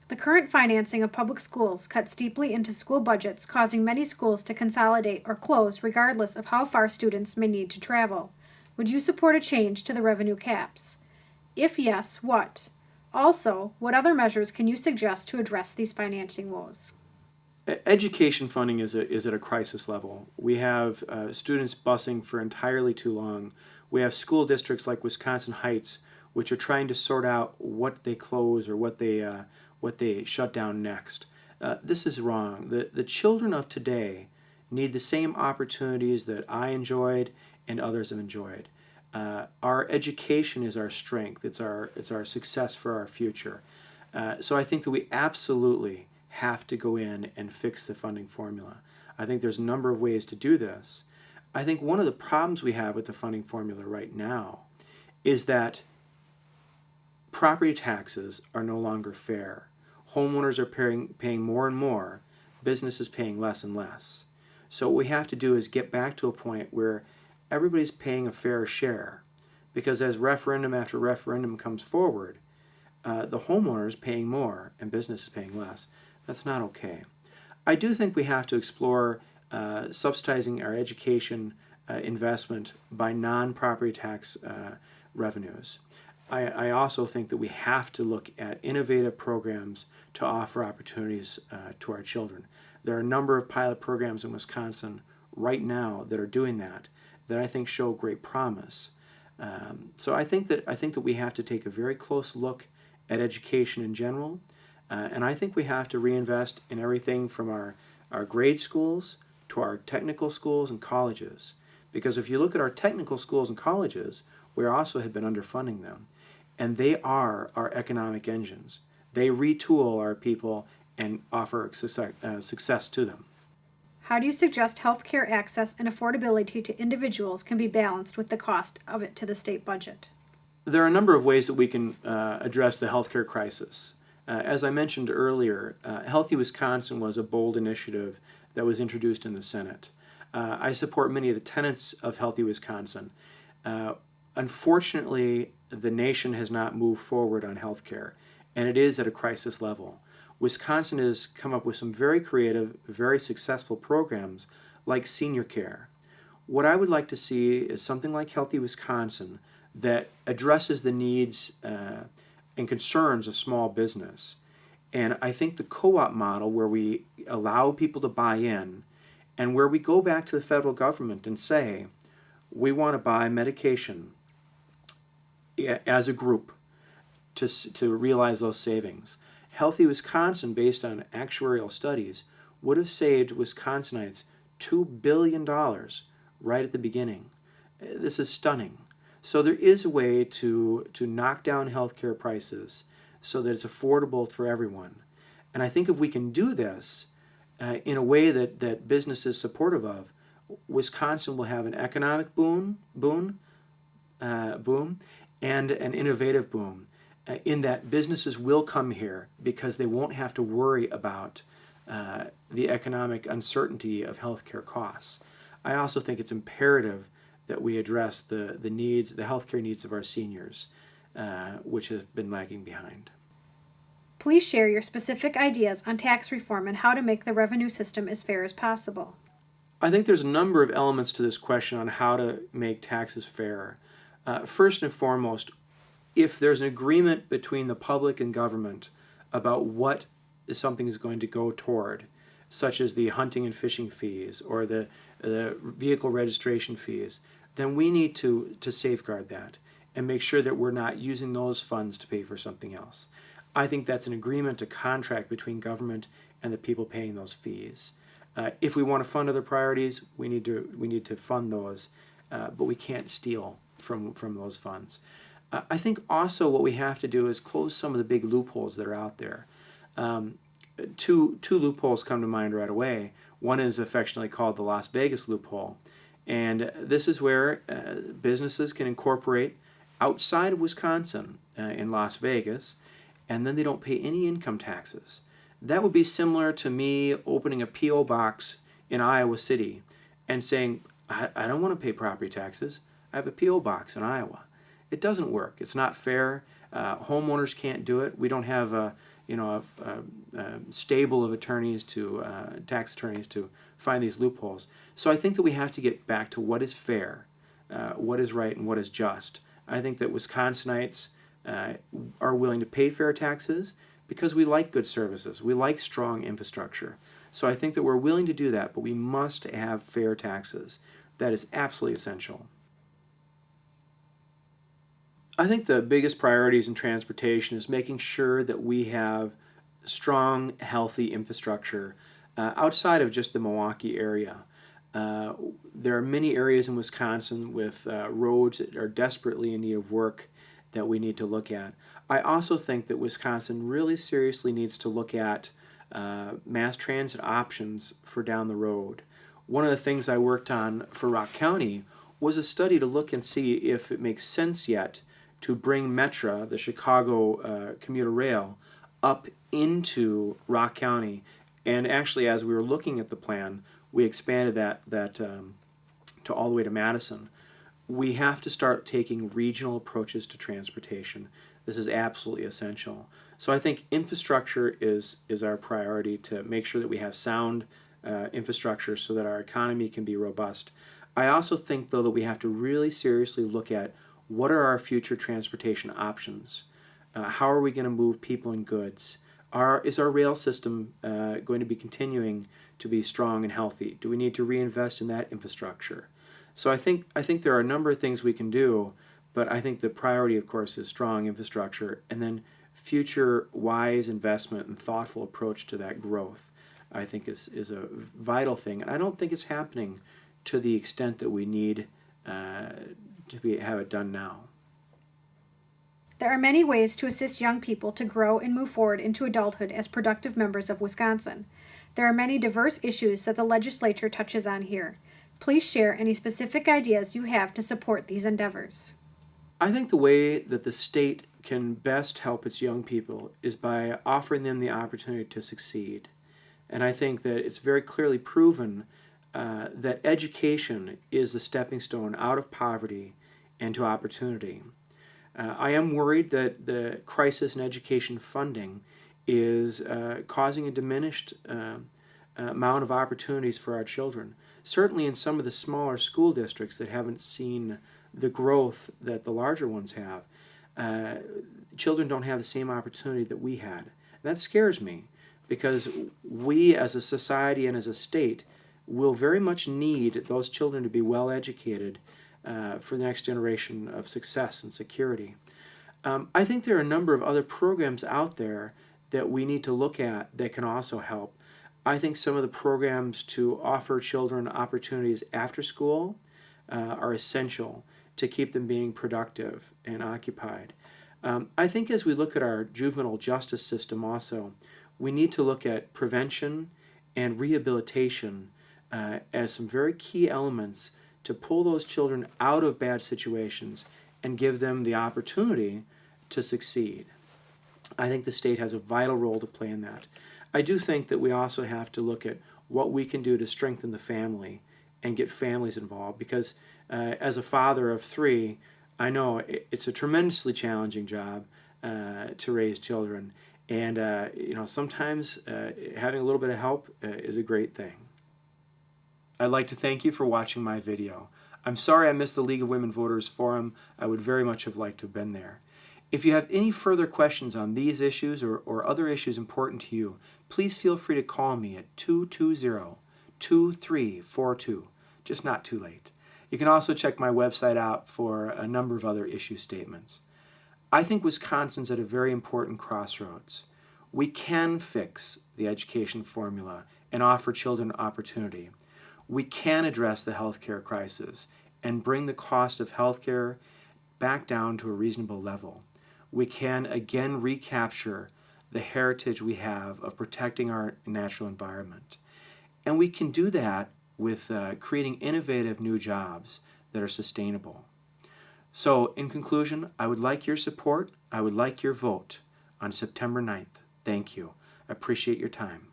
The current financing of public schools cuts deeply into school budgets, causing many schools to consolidate or close regardless of how far students may need to travel. Would you support a change to the revenue caps? If yes, what? Also, what other measures can you suggest to address these financing woes? Education funding is at a crisis level. We have students busing for entirely too long. We have school districts like Wisconsin Heights, which are trying to sort out what they close or what they shut down next. This is wrong. The children of today need the same opportunities that I enjoyed and others have enjoyed. Our education is our strength. It's our success for our future. So I think that we absolutely have to go in and fix the funding formula. I think there's a number of ways to do this. I think one of the problems we have with the funding formula right now is that property taxes are no longer fair. Homeowners are paying more and more, businesses paying less and less. So what we have to do is get back to a point where everybody's paying a fair share, because as referendum after referendum comes forward, the homeowners paying more and businesses paying less. That's not okay. I do think we have to explore subsidizing our education investment by non-property tax revenues. I also think that we have to look at innovative programs to offer opportunities to our children. There are a number of pilot programs in Wisconsin right now that are doing that I think show great promise. So I think that we have to take a very close look at education in general, and I think we have to reinvest in everything from our grade schools to our technical schools and colleges. Because if you look at our technical schools and colleges, we also have been underfunding them. And they are our economic engines. They retool our people and offer success to them. How do you suggest healthcare access and affordability to individuals can be balanced with the cost of it to the state budget? There are a number of ways that we can address the healthcare crisis. As I mentioned earlier, Healthy Wisconsin was a bold initiative that was introduced in the Senate. I support many of the tenets of Healthy Wisconsin. Unfortunately, the nation has not moved forward on healthcare, and it is at a crisis level. Wisconsin has come up with some very creative, very successful programs like senior care. What I would like to see is something like Healthy Wisconsin that addresses the needs and concerns of small business. And I think the co-op model, where we allow people to buy in and where we go back to the federal government and say, we want to buy medication as a group to realize those savings. Healthy Wisconsin, based on actuarial studies, would have saved Wisconsinites $2 billion right at the beginning. This is stunning. So there is a way to knock down healthcare prices so that it's affordable for everyone. And I think if we can do this in a way that business is supportive of, Wisconsin will have an economic boom, and an innovative boom, in that businesses will come here because they won't have to worry about the economic uncertainty of healthcare costs. I also think it's imperative that we address the needs, the healthcare needs of our seniors, which have been lagging behind. Please share your specific ideas on tax reform and how to make the revenue system as fair as possible. I think there's a number of elements to this question on how to make taxes fair. First and foremost, if there's an agreement between the public and government about what something is going to go toward, such as the hunting and fishing fees or the vehicle registration fees, then we need to safeguard that and make sure that we're not using those funds to pay for something else. I think that's an agreement, a contract between government and the people paying those fees. If we want to fund other priorities, we need to fund those, but we can't steal from those funds. I think also what we have to do is close some of the big loopholes that are out there. Two loopholes come to mind right away. One is affectionately called the Las Vegas loophole, and this is where businesses can incorporate outside of Wisconsin in Las Vegas, and then they don't pay any income taxes. That would be similar to me opening a P.O. box in Iowa City and saying, I don't want to pay property taxes. I have a P.O. box in Iowa. It doesn't work. It's not fair. Homeowners can't do it. We don't have stable of attorneys to tax attorneys to find these loopholes. So I think that we have to get back to what is fair, what is right, and what is just. I think that Wisconsinites are willing to pay fair taxes because we like good services. We like strong infrastructure. So I think that we're willing to do that, but we must have fair taxes. That is absolutely essential. I think the biggest priorities in transportation is making sure that we have strong, healthy infrastructure outside of just the Milwaukee area. There are many areas in Wisconsin with roads that are desperately in need of work that we need to look at. I also think that Wisconsin really seriously needs to look at mass transit options for down the road. One of the things I worked on for Rock County was a study to look and see if it makes sense yet to bring Metra, the Chicago commuter rail, up into Rock County. And actually, as we were looking at the plan, we expanded that to all the way to Madison. We have to start taking regional approaches to transportation. This is absolutely essential. So I think infrastructure is our priority, to make sure that we have sound infrastructure so that our economy can be robust. I also think, though, that we have to really seriously look at what are our future transportation options. How are we going to move people and goods? Is our rail system going to be continuing to be strong and healthy? Do we need to reinvest in that infrastructure? So I think there are a number of things we can do, but I think the priority, of course, is strong infrastructure, and then future wise investment and thoughtful approach to that growth, I think is a vital thing. And I don't think it's happening to the extent that we need have it done now. There are many ways to assist young people to grow and move forward into adulthood as productive members of Wisconsin. There are many diverse issues that the legislature touches on here. Please share any specific ideas you have to support these endeavors. I think the way that the state can best help its young people is by offering them the opportunity to succeed. And I think that it's very clearly proven that education is the stepping stone out of poverty and to opportunity. I am worried that the crisis in education funding is causing a diminished amount of opportunities for our children. Certainly in some of the smaller school districts that haven't seen the growth that the larger ones have, children don't have the same opportunity that we had. That scares me, because we as a society and as a state will very much need those children to be well educated for the next generation of success and security. I think there are a number of other programs out there that we need to look at that can also help. I think some of the programs to offer children opportunities after school are essential to keep them being productive and occupied. I think as we look at our juvenile justice system also, we need to look at prevention and rehabilitation as some very key elements to pull those children out of bad situations and give them the opportunity to succeed. I think the state has a vital role to play in that. I do think that we also have to look at what we can do to strengthen the family and get families involved, because as a father of 3, I know it's a tremendously challenging job to raise children, and sometimes having a little bit of help is a great thing. I'd like to thank you for watching my video. I'm sorry I missed the League of Women Voters Forum. I would very much have liked to have been there. If you have any further questions on these issues or other issues important to you, please feel free to call me at 220-2342. Just not too late. You can also check my website out for a number of other issue statements. I think Wisconsin's at a very important crossroads. We can fix the education formula and offer children opportunity. We can address the healthcare crisis and bring the cost of healthcare back down to a reasonable level. We can again recapture the heritage we have of protecting our natural environment. And we can do that with creating innovative new jobs that are sustainable. So, in conclusion, I would like your support. I would like your vote on September 9th. Thank you. I appreciate your time.